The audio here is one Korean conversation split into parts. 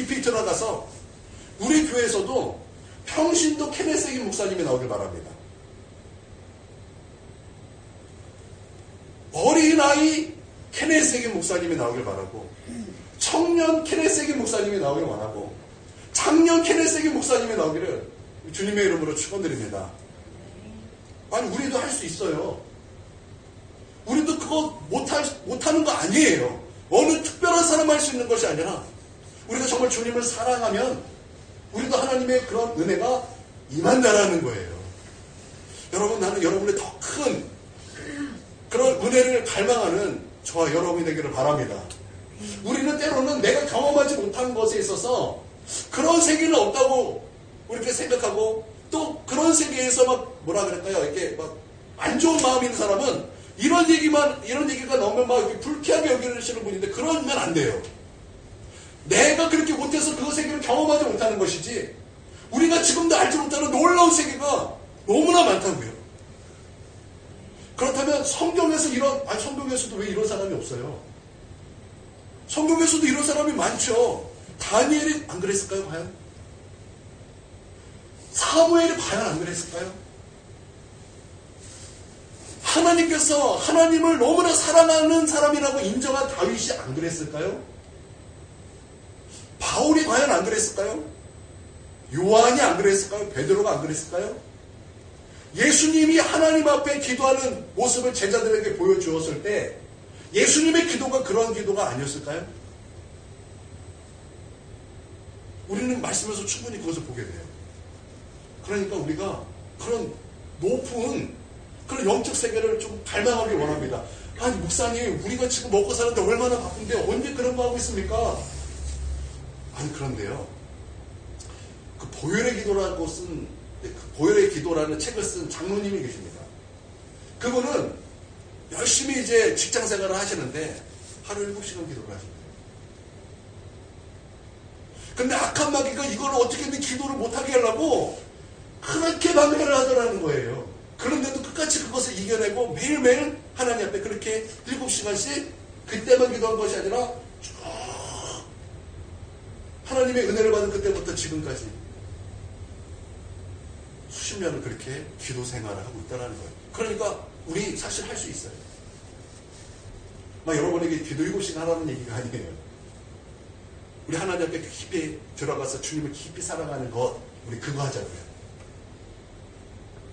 깊이 들어가서 우리 교회에서도 평신도 케네스 해긴 목사님이 나오길 바랍니다. 어린아이 케네스 해긴 목사님이 나오길 바라고, 청년 케네스 해긴 목사님이 나오길 원하고, 장년 케네스 해긴 목사님이 나오기를 주님의 이름으로 축원드립니다. 아니, 우리도 할 수 있어요. 우리도 그거 못하는 거 아니에요. 어느 특별한 사람 할 수 있는 것이 아니라 우리가 정말 주님을 사랑하면 우리도 하나님의 그런 은혜가 임한다라는 거예요. 여러분, 나는 여러분의 더 큰 그런 은혜를 갈망하는 저와 여러분이 되기를 바랍니다. 우리는 때로는 내가 경험하지 못한 것에 있어서 그런 세계는 없다고 이렇게 생각하고, 또 그런 세계에서 막 뭐라 그럴까요? 이렇게 막 안 좋은 마음이 있는 사람은 이런 얘기가 너무 막 이렇게 불쾌하게 여기시는 분인데, 그러면 안 돼요. 내가 그렇게 못해서 그 세계를 경험하지 못하는 것이지, 우리가 지금도 알지 못하는 놀라운 세계가 너무나 많다고요. 그렇다면 성경에서도 왜 이런 사람이 없어요? 성경에서도 이런 사람이 많죠. 다니엘이 안 그랬을까요, 과연? 사무엘이 과연 안 그랬을까요? 하나님께서 하나님을 너무나 사랑하는 사람이라고 인정한 다윗이 안 그랬을까요? 바울이 과연 안 그랬을까요? 요한이 안 그랬을까요? 베드로가 안 그랬을까요? 예수님이 하나님 앞에 기도하는 모습을 제자들에게 보여주었을 때 예수님의 기도가 그런 기도가 아니었을까요? 우리는 말씀에서 충분히 그것을 보게 돼요. 그러니까 우리가 그런 높은 그런 영적 세계를 좀 갈망하길 원합니다. 아니, 목사님, 우리가 지금 먹고 사는데 얼마나 바쁜데 언제 그런 거 하고 있습니까? 아니, 그런데요, 그 보혈의 기도라는 책을 쓴 장로님이 계십니다. 그분은 열심히 이제 직장 생활을 하시는데 하루 7시간 기도를 하십니다. 근데 악한 마귀가 이걸 어떻게든 기도를 못하게 하려고 그렇게 방해를 하더라는 거예요. 그런데도 끝까지 그것을 이겨내고 매일매일 하나님 앞에 그렇게 7시간씩 그때만 기도한 것이 아니라 쭉 하나님의 은혜를 받은 그때부터 지금까지 수십 년을 그렇게 기도 생활을 하고 있다는 거예요. 그러니까 우리 사실 할 수 있어요. 막 여러분에게 기도 7시간 하라는 얘기가 아니에요. 우리 하나님 앞에 깊이 들어가서 주님을 깊이 사랑하는 것, 우리 그거 하자고요.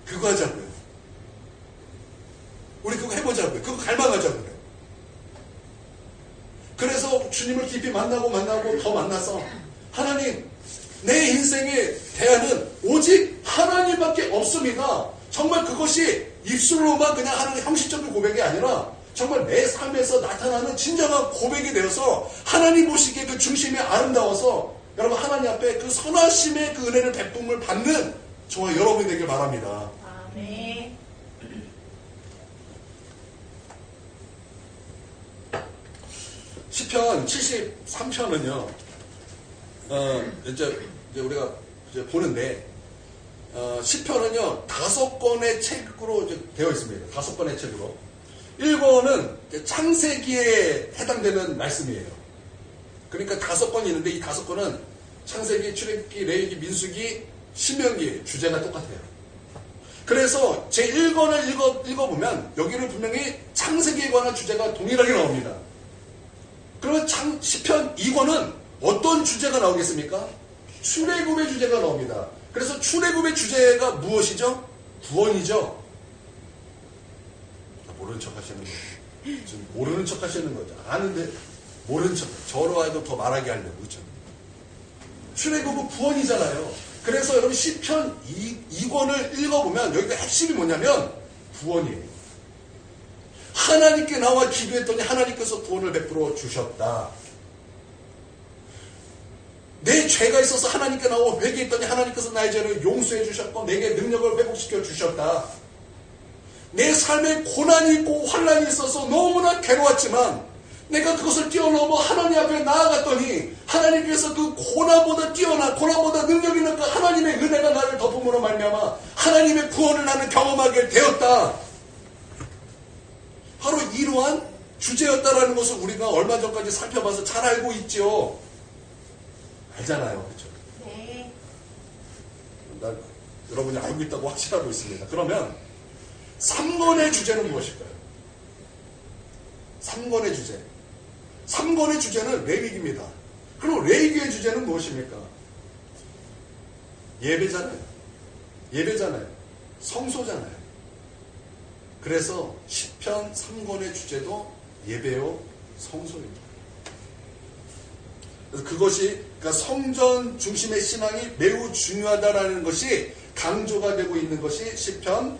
그거 하자고요. 우리 그거 해보자고요. 그거 갈망하자고요. 그래서 주님을 깊이 만나고 더 만나서 하나님, 내 인생의 대안은 오직 하나님밖에 없습니다. 정말 그것이 입술로만 그냥 하는 형식적인 고백이 아니라 정말 내 삶에서 나타나는 진정한 고백이 되어서 하나님 보시기에 그 중심이 아름다워서 여러분 하나님 앞에 그 선하심의 그 은혜를 베품을 받는 저와 여러분이 되길 바랍니다. 아멘. 시편 73편은요, 이제 우리가 이제 보는데, 시편은요, 5권의 책으로 이제 되어 있습니다. 5권의 책으로. 1권은 창세기에 해당되는 말씀이에요. 그러니까 5권이 있는데 이 5권은 창세기, 출애굽기, 레위기, 민수기, 신명기 주제가 똑같아요. 그래서 제 1권을 읽어보면 여기는 분명히 창세기에 관한 주제가 동일하게 나옵니다. 그러면 시편 2권은 어떤 주제가 나오겠습니까? 출애굽의 주제가 나옵니다. 그래서 출애굽의 주제가 무엇이죠? 구원이죠. 모르는 척 하시는 거죠. 지금 모르는 척 하시는 거죠. 아는데 모르는 척. 저로 하여금 더 말하게 하려고. 그렇죠? 출애굽은 구원이잖아요. 그래서 여러분 시편 2권을 읽어보면 여기가 핵심이 뭐냐면 구원이에요. 하나님께 나와 기도했더니 하나님께서 구원을 베풀어 주셨다. 내 죄가 있어서 하나님께 나와 회개했더니 하나님께서 나의 죄를 용서해 주셨고 내게 능력을 회복시켜 주셨다. 내 삶에 고난이 있고 환난이 있어서 너무나 괴로웠지만 내가 그것을 뛰어넘어 하나님 앞에 나아갔더니 하나님께서 그 고난보다 뛰어난, 고난보다 능력 있는 그 하나님의 은혜가 나를 덮음으로 말미암아 하나님의 구원을 나는 경험하게 되었다. 바로 이러한 주제였다라는 것을 우리가 얼마 전까지 살펴봐서 잘 알고 있죠. 알잖아요. 그렇죠? 네. 여러분이 알고 있다고 확신하고 있습니다. 그러면 3권의 주제는 무엇일까요? 3권의 주제. 3권의 주제는 레위기입니다. 그럼 레위기의 주제는 무엇입니까? 예배잖아요. 예배잖아요. 성소잖아요. 그래서 시편 3권의 주제도 예배요 성소입니다. 그래서 그것이 그러니까 성전 중심의 신앙이 매우 중요하다라는 것이 강조가 되고 있는 것이 시편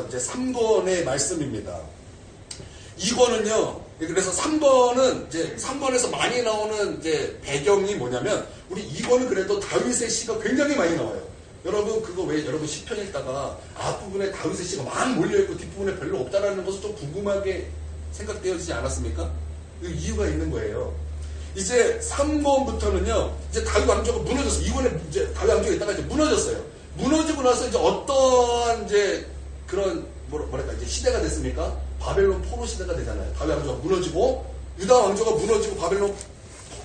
이제 3권의 말씀입니다. 2권은요. 그래서 3권은 이제 3권에서 많이 나오는 이제 배경이 뭐냐면 우리 2권은 그래도 다윗의 시가 굉장히 많이 나와요. 여러분 그거 왜 여러분 시편 읽다가 앞부분에 다윗의 시가 막 몰려있고 뒷부분에 별로 없다라는 것을 좀 궁금하게 생각되어지지 않았습니까? 이유가 있는 거예요. 이제 3권부터는요, 이제 다윗 왕조가 무너졌어요. 2권에 이제 다윗 왕조가 있다가 이제 무너졌어요. 무너지고 나서 이제 어떠한 이제 그런 뭐랄까 이제 시대가 됐습니까? 바벨론 포로 시대가 되잖아요. 다윗 왕조가 무너지고 유다 왕조가 무너지고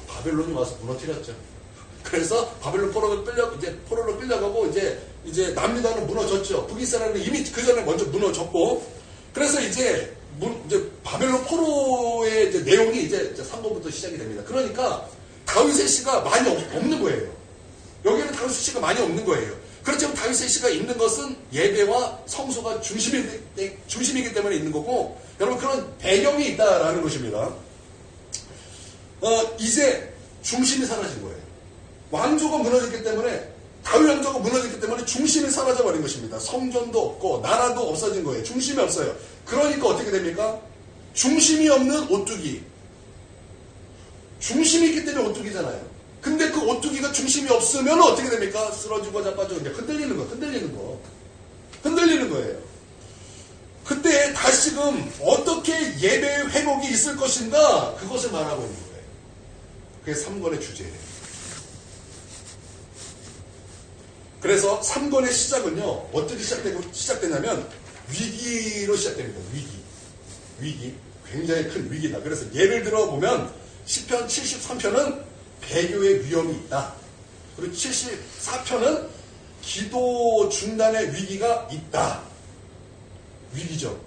바벨론이 와서 무너뜨렸죠. 그래서 바벨론 포로로 끌려가고 이제 남유다는 무너졌죠. 북이스라엘은 이미 그 전에 먼저 무너졌고, 그래서 이제 바벨론 포로의 이제 내용이 이제 3권부터 시작이 됩니다. 그러니까 다윗의 시가 많이 없는 거예요. 여기는 다윗의 시가 많이 없는 거예요. 그렇지만 다윗의 시가 있는 것은 예배와 성소가 중심이기 때문에 있는 거고, 여러분 그런 배경이 있다라는 것입니다. 이제 중심이 사라진 거예요. 왕조가 무너졌기 때문에, 다윗 왕조가 무너졌기 때문에 중심이 사라져버린 것입니다. 성전도 없고 나라도 없어진 거예요. 중심이 없어요. 그러니까 어떻게 됩니까? 중심이 없는 오뚜기. 중심이 있기 때문에 오뚜기잖아요. 근데 그 오뚜기가 중심이 없으면 어떻게 됩니까? 쓰러지고 자빠지고 이제 흔들리는 거예요. 그때 다시금 어떻게 예배의 회복이 있을 것인가? 그것을 말하고 있는 거예요. 그게 3권의 주제예요. 그래서 3권의 시작은요, 어떻게 시작되냐면, 위기로 시작됩니다. 위기. 굉장히 큰 위기다. 그래서 예를 들어 보면, 시편 73편은 배교의 위험이 있다. 그리고 74편은 기도 중단의 위기가 있다. 위기죠.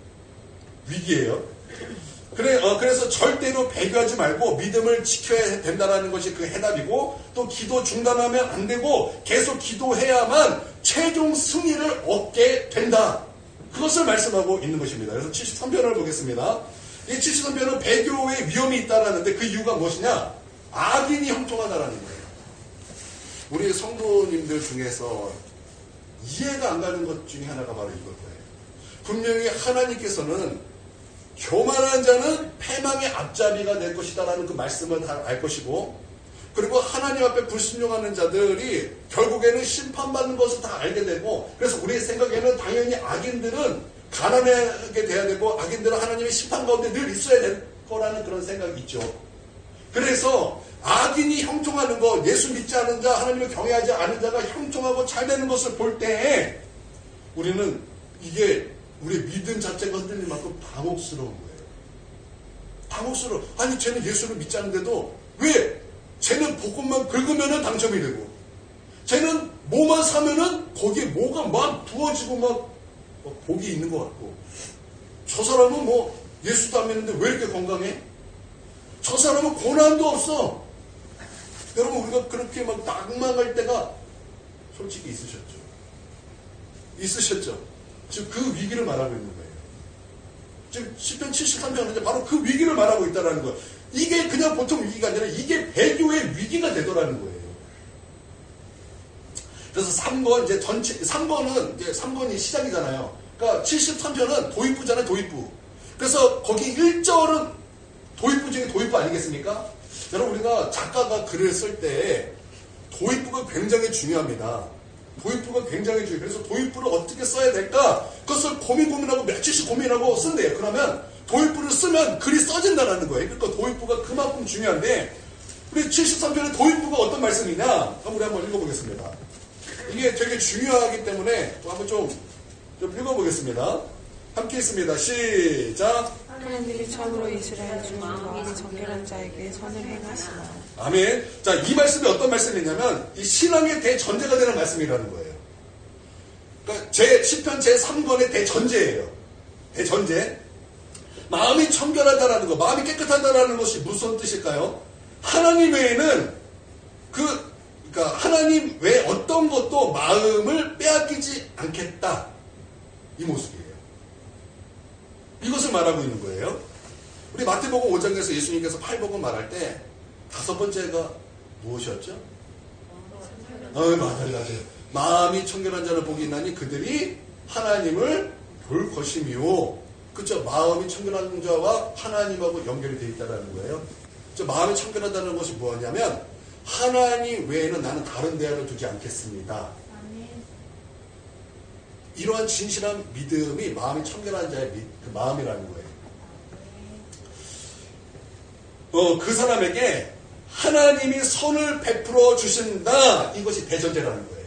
위기예요. 그래서 절대로 배교하지 말고 믿음을 지켜야 된다는 것이 그 해답이고, 또 기도 중단하면 안 되고 계속 기도해야만 최종 승리를 얻게 된다. 그것을 말씀하고 있는 것입니다. 그래서 73편을 보겠습니다. 이 73편은 배교의 위험이 있다라는데 그 이유가 무엇이냐? 악인이 형통하다라는 거예요. 우리 성도님들 중에서 이해가 안 가는 것 중에 하나가 바로 이걸 거예요. 분명히 하나님께서는 교만한 자는 패망의 앞잡이가 될 것이다라는 그 말씀을 다 알 것이고, 그리고 하나님 앞에 불순종하는 자들이 결국에는 심판받는 것을 다 알게 되고, 그래서 우리의 생각에는 당연히 악인들은 가난하게 돼야 되고 악인들은 하나님의 심판 가운데 늘 있어야 될 거라는 그런 생각이 있죠. 그래서 악인이 형통하는 것, 예수 믿지 않은 자, 하나님을 경외하지 않은 자가 형통하고 잘 되는 것을 볼 때 우리는 이게 우리의 믿음 자체가 흔들릴 만큼 당혹스러운 거예요. 당혹스러워. 아니 쟤는 예수를 믿지 않는데도 왜 쟤는 복음만 긁으면 당첨이 되고, 쟤는 뭐만 사면은 거기에 뭐가 막 부어지고 막 복이 있는 것 같고, 저 사람은 뭐 예수도 안 믿는데 왜 이렇게 건강해? 저 사람은 고난도 없어. 여러분 우리가 그렇게 막 낭망할 때가 솔직히 있으셨죠? 지금 그 위기를 말하고 있는 거예요. 지금 시편 73편은 바로 그 위기를 말하고 있다는 거예요. 이게 그냥 보통 위기가 아니라 이게 배교의 위기가 되더라는 거예요. 그래서 3권, 이제 전체, 3권이 시작이잖아요. 그러니까 73편은 도입부잖아요, 도입부. 그래서 거기 1절은 도입부 중에 도입부 아니겠습니까? 여러분, 우리가 작가가 글을 쓸 때 도입부가 굉장히 중요합니다. 도입부가 굉장히 중요해요. 그래서 도입부를 어떻게 써야 될까? 그것을 고민하고 며칠씩 고민하고 쓴대요. 그러면 도입부를 쓰면 글이 써진다는 거예요. 그러니까 도입부가 그만큼 중요한데, 우리 73편의 도입부가 어떤 말씀이냐? 우리 한번 읽어보겠습니다. 이게 되게 중요하기 때문에 한번 좀 읽어보겠습니다. 함께 있습니다. 시작. 하나님이 참으로 이스라엘 중 마음이 정결한 자에게 선을 행하시나. 아멘. 자, 이 말씀이 어떤 말씀이냐면 이 신앙의 대전제가 되는 말씀이라는 거예요. 그러니까 시편 제3권의 대전제예요. 대전제. 마음이 청결하다라는 것, 마음이 깨끗하다라는 것이 무슨 뜻일까요? 하나님 외에는 그러니까 하나님 외 어떤 것도 마음을 빼앗기지 않겠다. 이 모습이에요. 이것을 말하고 있는 거예요. 우리 마태복음 5장에서 예수님께서 팔복음 말할 때 5번째가 무엇이었죠? 맞아요. 마음이 청결한 자를 복이 있나니 그들이 하나님을 볼 것이며, 그렇죠? 마음이 청결한 자와 하나님하고 연결이 되어 있다는 거예요. 마음이 청결하다는 것이 뭐냐면 하나님 외에는 나는 다른 대안을 두지 않겠습니다. 이러한 진실한 믿음이 마음이 청결한 자의 그 마음이라는 거예요. 그 사람에게 하나님이 선을 베풀어 주신다. 이것이 대전제라는 거예요.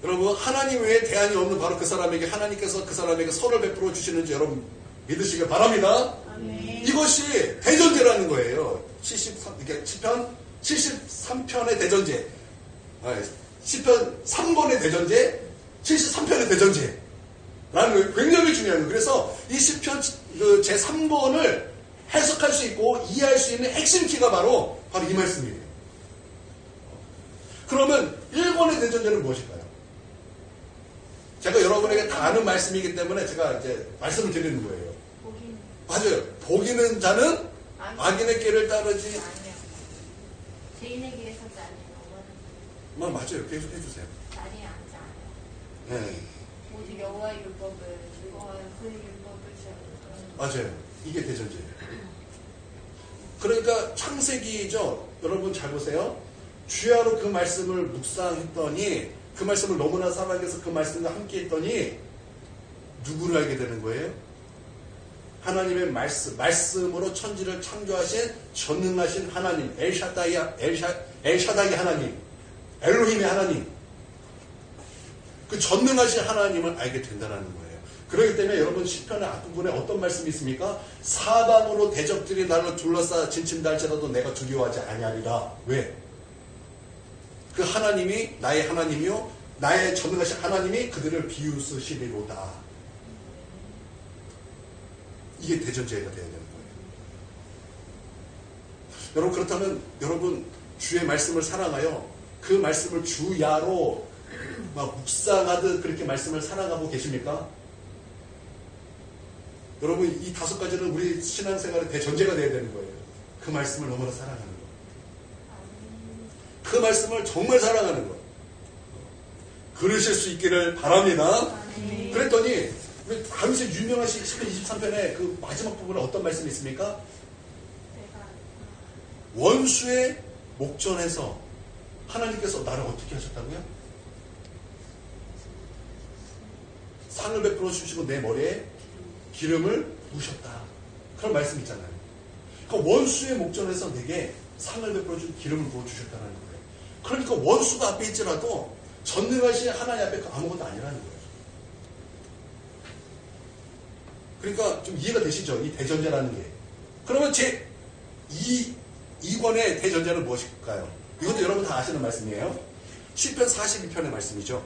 여러분, 하나님 외에 대안이 없는 바로 그 사람에게 하나님께서 그 사람에게 선을 베풀어 주시는지 여러분 믿으시길 바랍니다. 이것이 대전제라는 거예요. 시편 73편의 대전제, 시편 3권의 대전제, 73편의 대전제라는 거 굉장히 중요한 거예요. 그래서 이 시편 제3권을 해석할 수 있고 이해할 수 있는 핵심 키가 바로 이 말씀이에요. 그러면 1권의 대전제는 무엇일까요? 제가 여러분에게 다 아는 말씀이기 때문에 제가 이제 말씀을 드리는 거예요. 맞아요. 복이는 자는 악인의 길을 따르지. 아니요. 죄인의 길에 서지 않는 맞아요. 계속 해주세요. 자리에 앉지 않아요. 네. 오직 여호와의 율법을 즐거워하여 그의 율법을 지어요. 맞아요. 이게 대전제예요. 그러니까 창세기죠. 여러분 잘 보세요. 주야로 그 말씀을 묵상했더니, 그 말씀을 너무나 사랑해서 그 말씀과 함께 했더니 누구를 알게 되는 거예요? 하나님의 말씀으로 천지를 창조하신 전능하신 하나님, 엘샤다이 하나님, 엘로힘의 하나님, 그 전능하신 하나님을 알게 된다는 거예요. 그렇기 때문에 여러분 시편의 앞부분에 어떤 말씀이 있습니까? 사방으로 대적들이 나를 둘러싸 진침다 할지라도 내가 두려워하지 아니하리라. 왜? 그 하나님이 나의 하나님이요 나의 전능하신 하나님이 그들을 비웃으시리로다. 이게 대전제가 되어야 되는 거예요. 여러분, 그렇다면 여러분 주의 말씀을 사랑하여 그 말씀을 주야로 막 묵상하듯 그렇게 말씀을 사랑하고 계십니까? 여러분, 이 5가지는 우리 신앙생활의 대전제가 되어야 되는 거예요. 그 말씀을 너무나 사랑하는 거. 그 말씀을 정말 사랑하는 거. 그러실 수 있기를 바랍니다. 그랬더니 다윗의 유명하신 시편 23편의 그 마지막 부분에 어떤 말씀이 있습니까? 원수의 목전에서 하나님께서 나를 어떻게 하셨다고요? 상을 베풀어 주시고 내 머리에 기름을 부으셨다. 그런 말씀 있잖아요. 그 원수의 목전에서 내게 상을 베풀어 준 기름을 부어 주셨다는 거예요. 그러니까 원수가 앞에 있더라도 전능하신 하나님 앞에 아무것도 아니라는 거예요. 그러니까 좀 이해가 되시죠? 이 대전제라는 게. 그러면 제 2권의 대전제는 무엇일까요? 이것도 여러분 다 아시는 말씀이에요. 시편 42편의 말씀이죠.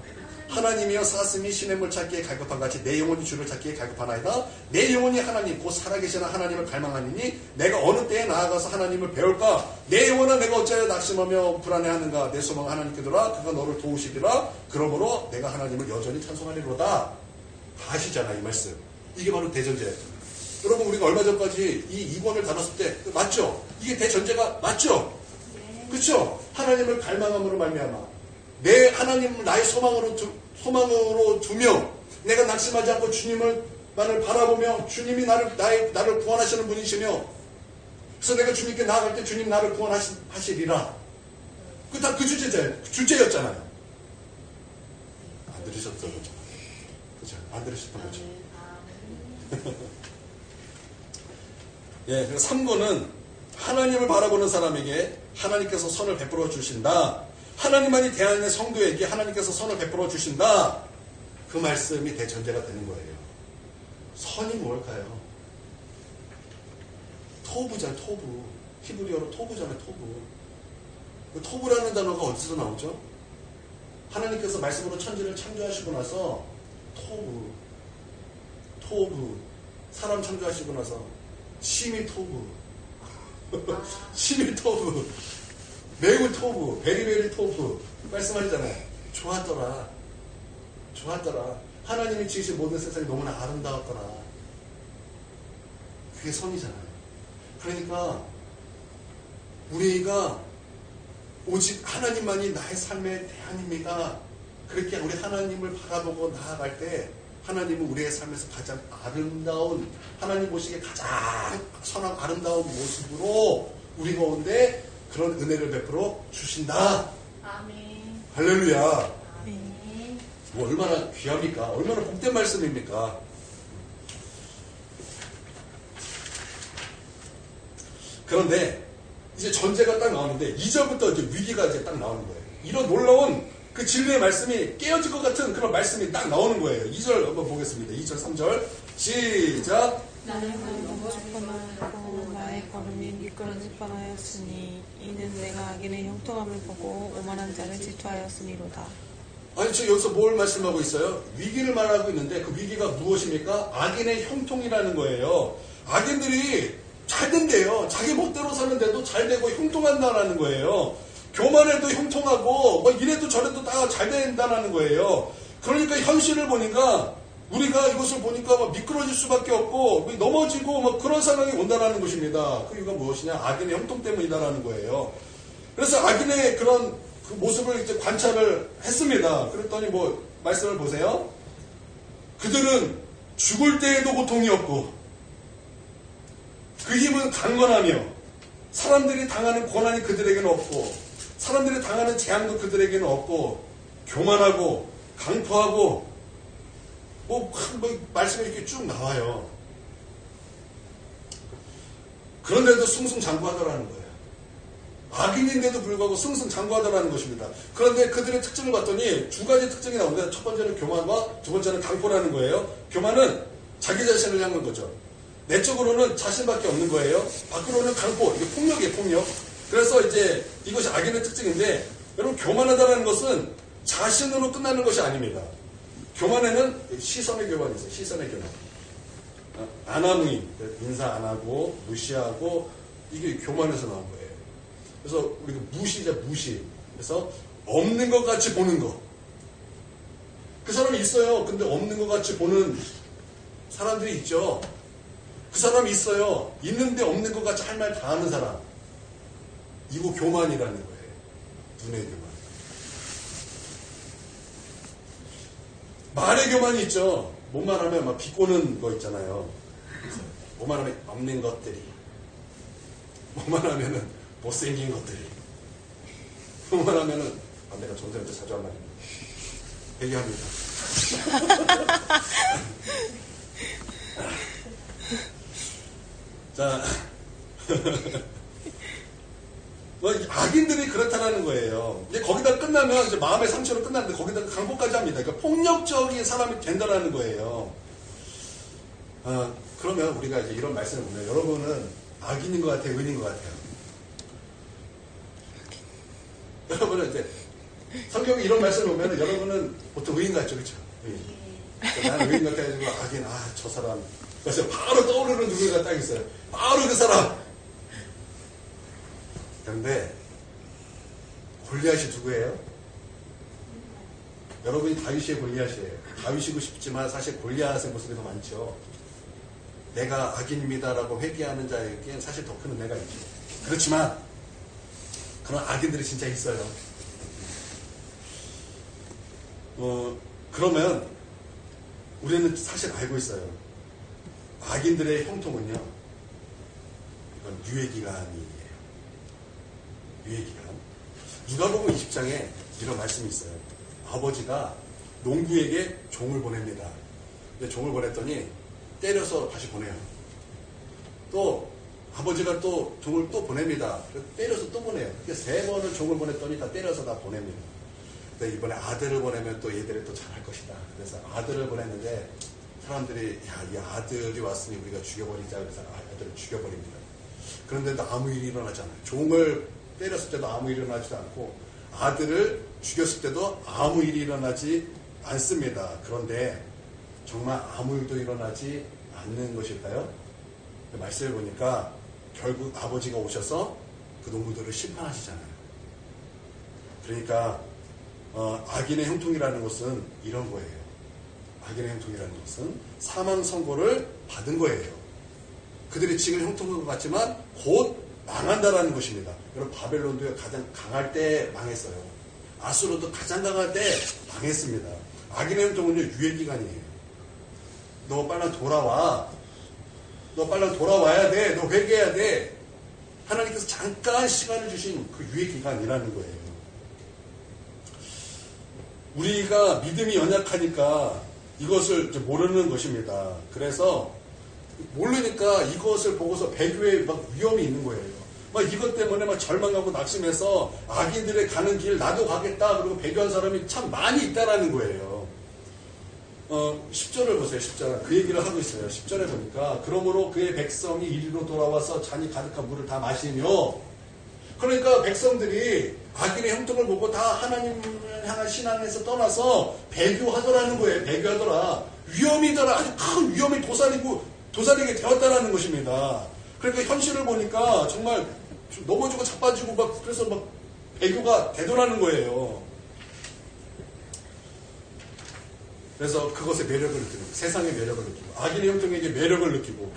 하나님이여 사슴이 시냇물 찾기에 갈급한 같이 내 영혼이 주를 찾기에 갈급하나이다. 내 영혼이 하나님 곧 살아계시는 하나님을 갈망하니니 내가 어느 때에 나아가서 하나님을 배울까? 내 영혼아 내가 어찌하여 낙심하며 불안해하는가? 내 소망 하나님께 두라. 그가 너를 도우시리라. 그러므로 내가 하나님을 여전히 찬송하리로다. 다 아시잖아 이 말씀. 이게 바로 대전제예요. 여러분 우리가 얼마 전까지 이 2권을 다뤘을 때 맞죠? 이게 대전제가 맞죠? 그렇죠? 하나님을 갈망함으로 말미암아 내 하나님을 나의 소망으로 두며 내가 낙심하지 않고 주님만을 바라보며 주님이 나를 구원하시는 분이시며 그래서 내가 주님께 나아갈 때 주님 나를 구원하시리라. 그 다 그 주제였잖아요. 안 들으셨던 거죠? 그죠? 안 들으셨던 거죠? 예, 그래서 3권은 하나님을 바라보는 사람에게 하나님께서 선을 베풀어 주신다. 하나님만이 대하는 성도에게 하나님께서 선을 베풀어 주신다. 그 말씀이 대전제가 되는 거예요. 선이 뭘까요? 토부잖아요, 토부. 히브리어로 토부잖아요, 토부. 그 토부라는 단어가 어디서 나오죠? 하나님께서 말씀으로 천지를 창조하시고 나서 토부, 사람 창조하시고 나서 심히 토부, 심히 토부, 매우 토부, 베리베리 토부 말씀하시잖아요. 좋았더라. 하나님이 지으신 모든 세상이 너무나 아름다웠더라. 그게 선이잖아요. 그러니까 우리가 오직 하나님만이 나의 삶의 대안입니다. 그렇게 우리 하나님을 바라보고 나아갈 때 하나님은 우리의 삶에서 가장 아름다운, 하나님 보시기에 가장 선한 아름다운 모습으로 우리 가운데 그런 은혜를 베풀어 주신다. 아멘. 할렐루야. 아멘. 뭐 얼마나 귀합니까? 얼마나 복된 말씀입니까? 그런데 이제 전제가 딱 나오는데 2절부터 이제 위기가 이제 딱 나오는 거예요. 이런 놀라운 그 진리의 말씀이 깨어질 것 같은 그런 말씀이 딱 나오는 거예요. 2절 한번 보겠습니다. 2절, 3절. 시작. 나는 멈출 뻔하고 나의 걸음이 미끄러질 뻔하였으니 이는 내가 악인의 형통함을 보고 오만한 자를 질투하였으니로다. 아니, 저 여기서 뭘 말씀하고 있어요? 위기를 말하고 있는데 그 위기가 무엇입니까? 악인의 형통이라는 거예요. 악인들이 잘 된대요. 자기 멋대로 사는데도 잘 되고 형통한다라는 거예요. 교만해도 형통하고 뭐 이래도 저래도 다 잘 된다라는 거예요. 그러니까 현실을 보니까 우리가 이것을 보니까 막 미끄러질 수밖에 없고 넘어지고 막 그런 상황이 온다라는 것입니다. 그 이유가 무엇이냐? 악인의 형통 때문이다라는 거예요. 그래서 악인의 그런 그 모습을 이제 관찰을 했습니다. 그랬더니 뭐 말씀을 보세요. 그들은 죽을 때에도 고통이 없고 그 힘은 강건하며 사람들이 당하는 고난이 그들에게는 없고 사람들이 당하는 재앙도 그들에게는 없고 교만하고 강포하고 뭐 말씀이 이렇게 쭉 나와요. 그런데도 승승장구하더라는 거예요. 악인인데도 불구하고 승승장구하더라는 것입니다. 그런데 그들의 특징을 봤더니 두 가지 특징이 나오는데 첫 번째는 교만과 두 번째는 강포라는 거예요. 교만은 자기 자신을 향한 거죠. 내적으로는 자신밖에 없는 거예요. 밖으로는 강포, 이게 폭력이에요, 폭력. 그래서 이제 이것이 악인의 특징인데, 여러분, 교만하다는 것은 자신으로 끝나는 것이 아닙니다. 교만에는 시선의 교만이 있어요, 시선의 교만. 안하무인, 인사 안 하고, 무시하고, 이게 교만에서 나온 거예요. 그래서 우리가 무시자, 무시. 그래서 없는 것 같이 보는 거. 그 사람이 있어요. 근데 없는 것 같이 보는 사람들이 있죠. 그 사람이 있어요. 있는데 없는 것 같이 할 말 다 하는 사람. 이거 교만이라는 거예요. 눈의 교만. 말의 교만이 있죠. 뭐만 하면 막 비꼬는 거 있잖아요. 뭐만 하면 없는 것들이. 뭐만 하면은 못생긴 것들이. 뭐만 하면은 내가 전생한테 자주 한 말입니다. 회개합니다. 자, 뭐 악인들이 그렇다라는 거예요. 이제 거기다 끝나면 이제 마음의 상처로 끝나는데 거기다 강포까지 합니다. 그러니까 폭력적인 사람이 된다라는 거예요. 그러면 우리가 이제 이런 말씀을 보면 여러분은 악인인 것 같아요, 의인인 것 같아요. 여러분은 이제 성경에 이런 말씀을 보면 여러분은 보통 의인 같죠, 그렇죠? 의인. 나는 의인 같아가지고 악인, 저 사람. 그래서 바로 떠오르는 누군가 딱 있어요. 바로 그 사람. 그런데 골리앗이 누구예요? 여러분이 다윗의 골리앗이에요. 다윗이고 싶지만 사실 골리앗의 모습이 더 많죠. 내가 악인입니다라고 회개하는 자에게 사실 더 큰 은혜가 있죠. 그렇지만 그런 악인들이 진짜 있어요. 그러면 우리는 사실 알고 있어요. 악인들의 형통은요, 이건 유예기간이에요. 유예기간. 누가복음 20장에 이런 말씀이 있어요. 아버지가 농부에게 종을 보냅니다. 근데 종을 보냈더니 때려서 다시 보내요. 또 아버지가 또 종을 또 보냅니다. 때려서 또 보내요. 그러니까 3번을 종을 보냈더니 다 때려서 다 보냅니다. 근데 이번에 아들을 보내면 또 얘들이 또 잘할 것이다. 그래서 아들을 보냈는데 사람들이 야, 이 아들이 왔으니 우리가 죽여버리자 그래서 아들을 죽여버립니다. 그런데도 아무 일이 일어나지 않아요. 종을 때렸을 때도 아무 일이 일어나지도 않고 아들을 죽였을 때도 아무 일이 일어나지 않습니다. 그런데 정말 아무 일도 일어나지 않는 것일까요? 말씀을 보니까 결국 아버지가 오셔서 그 농부들을 심판하시잖아요. 그러니까 악인의 형통이라는 것은 이런 거예요. 악인의 형통이라는 것은 사망 선고를 받은 거예요. 그들이 지금 형통한 것 같지만 곧 망한다라는 것입니다. 여러분 바벨론도 가장 강할 때 망했어요. 아수르도 가장 강할 때 망했습니다. 악인의 형통은요 유예기간이에요. 너 빨리 돌아와. 너 빨리 돌아와야 돼. 너 회개해야 돼. 하나님께서 잠깐 시간을 주신 그 유예기간이라는 거예요. 우리가 믿음이 연약하니까 이것을 모르는 것입니다. 그래서 모르니까 이것을 보고서 배교에 막 위험이 있는 거예요. 막 이것 때문에 막 절망하고 낙심해서 악인들의 가는 길 나도 가겠다 그러고 배교한 사람이 참 많이 있다라는 거예요. 10절을 보세요. 10절. 그 얘기를 하고 있어요. 10절에 보니까 그러므로 그의 백성이 이리로 돌아와서 잔이 가득한 물을 다 마시며 그러니까 백성들이 악인의 형통을 보고 다 하나님을 향한 신앙에서 떠나서 배교하더라는 거예요. 배교하더라. 위험이더라. 아주 큰 위험이 도사리게 되었다라는 것입니다. 그러니까 현실을 보니까 정말 넘어지고 자빠지고 막 그래서 막 배교가 되더라는 거예요. 그래서 그것의 매력을 느끼고 세상의 매력을 느끼고 악인의 형통에게 매력을 느끼고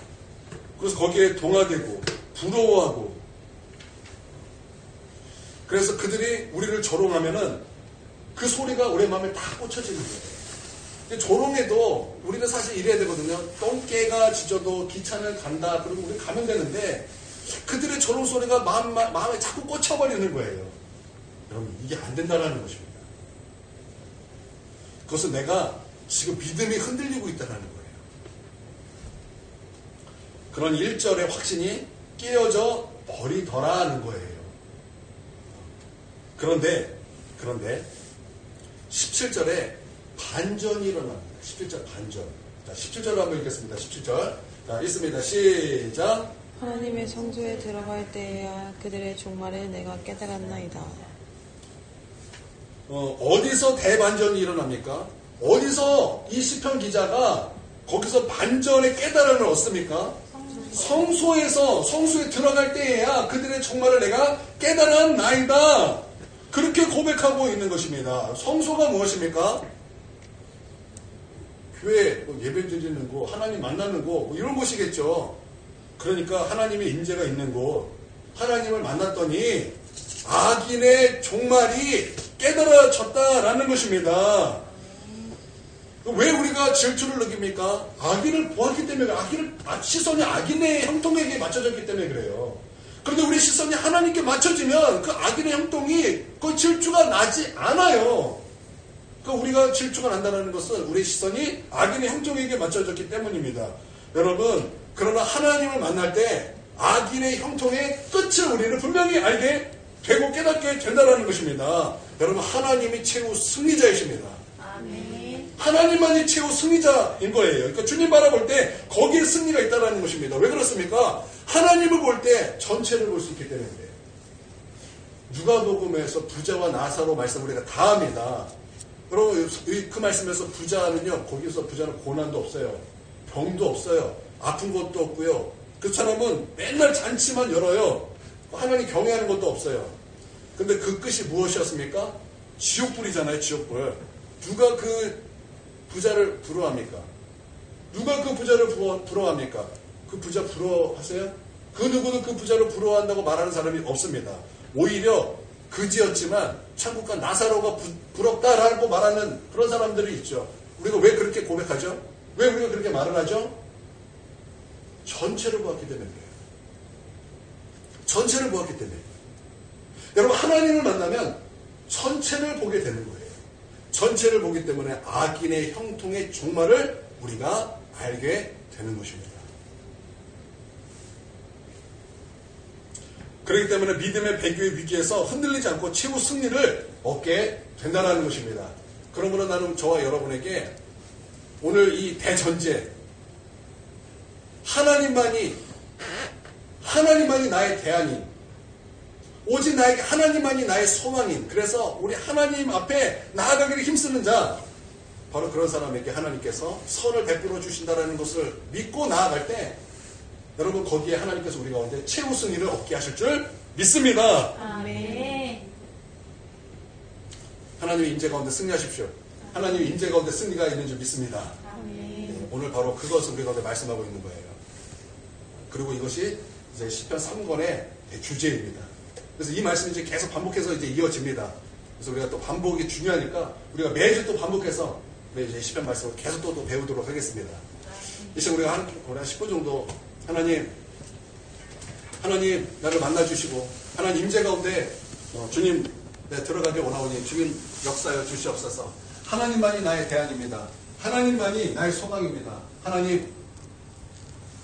그래서 거기에 동화되고 부러워하고 그래서 그들이 우리를 조롱하면은 그 소리가 우리 마음에 다 꽂혀지는 거예요. 근데 조롱해도 우리는 사실 이래야 되거든요. 똥개가 짖어도 기차는 간다. 그러고 우리 가면 되는데 그들의 조롱 소리가 마음에 자꾸 꽂혀버리는 거예요. 여러분 이게 안 된다라는 것입니다. 그것은 내가 지금 믿음이 흔들리고 있다는 거예요. 그런 1절의 확신이 깨어져 버리더라는 거예요. 그런데 17절에 반전이 일어납니다. 17절 반전. 자, 17절을 한번 읽겠습니다. 17절. 자, 읽습니다. 시작. 하나님의 성소에 들어갈 때에야 그들의 종말을 내가 깨달았나이다. 어디서 대반전이 일어납니까? 어디서 이 시편 기자가 거기서 반전의 깨달음을 얻습니까? 성소에 들어갈 때에야 그들의 종말을 내가 깨달았나이다. 그렇게 고백하고 있는 것입니다. 성소가 무엇입니까? 교회 예배 드리는 곳, 하나님 만나는 곳 이런 곳이겠죠. 그러니까 하나님의 임재가 있는 곳, 하나님을 만났더니 악인의 종말이 깨달아졌다라는 것입니다. 왜 우리가 질투를 느낍니까? 악인을 보았기 때문에, 시선이 악인의 형통에게 맞춰졌기 때문에 그래요. 그런데 우리 시선이 하나님께 맞춰지면 그 악인의 형통이 그 질투가 나지 않아요. 그러니까 우리가 질투가 난다는 것은 우리 시선이 악인의 형통에게 맞춰졌기 때문입니다. 여러분, 그러나 하나님을 만날 때 악인의 형통의 끝을 우리는 분명히 알게 되고 깨닫게 된다는 것입니다. 여러분, 하나님이 최후 승리자이십니다. 아멘. 하나님만이 최후 승리자인 거예요. 그러니까 주님 바라볼 때 거기에 승리가 있다는 것입니다. 왜 그렇습니까? 하나님을 볼 때 전체를 볼 수 있기 때문에 그래요. 누가복음에서 부자와 나사로 말씀 우리가 다 합니다. 여러분 그 말씀에서 부자는요, 거기서 부자는 고난도 없어요. 병도 없어요. 아픈 것도 없고요. 그 사람은 맨날 잔치만 열어요. 하나님 경외하는 것도 없어요. 근데 그 끝이 무엇이었습니까? 지옥불이잖아요. 지옥불. 누가 그 부자를 부러워합니까? 누가 그 부자를 부러워합니까? 그 부자 부러워하세요? 그 누구도 그 부자를 부러워한다고 말하는 사람이 없습니다. 오히려 그지였지만 천국과 나사로가 부럽다라고 말하는 그런 사람들이 있죠. 우리가 왜 그렇게 고백하죠? 왜 우리가 그렇게 말을 하죠? 전체를 보았기 때문에 그래요. 전체를 보았기 때문에. 여러분, 하나님을 만나면 전체를 보게 되는 거예요. 전체를 보기 때문에 악인의 형통의 종말을 우리가 알게 되는 것입니다. 그렇기 때문에 믿음의 배교의 위기에서 흔들리지 않고 최후 승리를 얻게 된다는 것입니다. 그러므로 나는 저와 여러분에게 오늘 이 대전제 하나님만이 나의 대안인, 오직 나에게 하나님만이 나의 소망인, 그래서 우리 하나님 앞에 나아가기를 힘쓰는 자, 바로 그런 사람에게 하나님께서 선을 베풀어 주신다는 것을 믿고 나아갈 때 여러분 거기에 하나님께서 우리 가운데 최우승위를 얻게 하실 줄 믿습니다. 아멘. 하나님의 임재 가운데 승리하십시오. 하나님의 임재 가운데 승리가 있는 줄 믿습니다. 아멘. 오늘 바로 그것을 우리 가운데 말씀하고 있는 거예요. 그리고 이것이 이제 시편 3권의 주제입니다. 그래서 이 말씀이 이제 계속 반복해서 이제 이어집니다. 그래서 우리가 또 반복이 중요하니까 우리가 매주 또 반복해서 이제 시편 말씀을 계속 또 배우도록 하겠습니다. 이 시간 우리가 한 10분 정도 하나님 나를 만나주시고 하나님 임재 가운데 주님 들어가기 원하오니 주님 역사여 주시옵소서. 하나님만이 나의 대안입니다. 하나님만이 나의 소망입니다. 하나님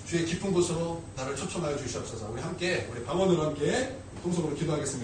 주의 깊은 곳으로 나를 초청하여 주시옵소서. 우리 함께 우리 방언으로 함께 동성으로 기도하겠습니다.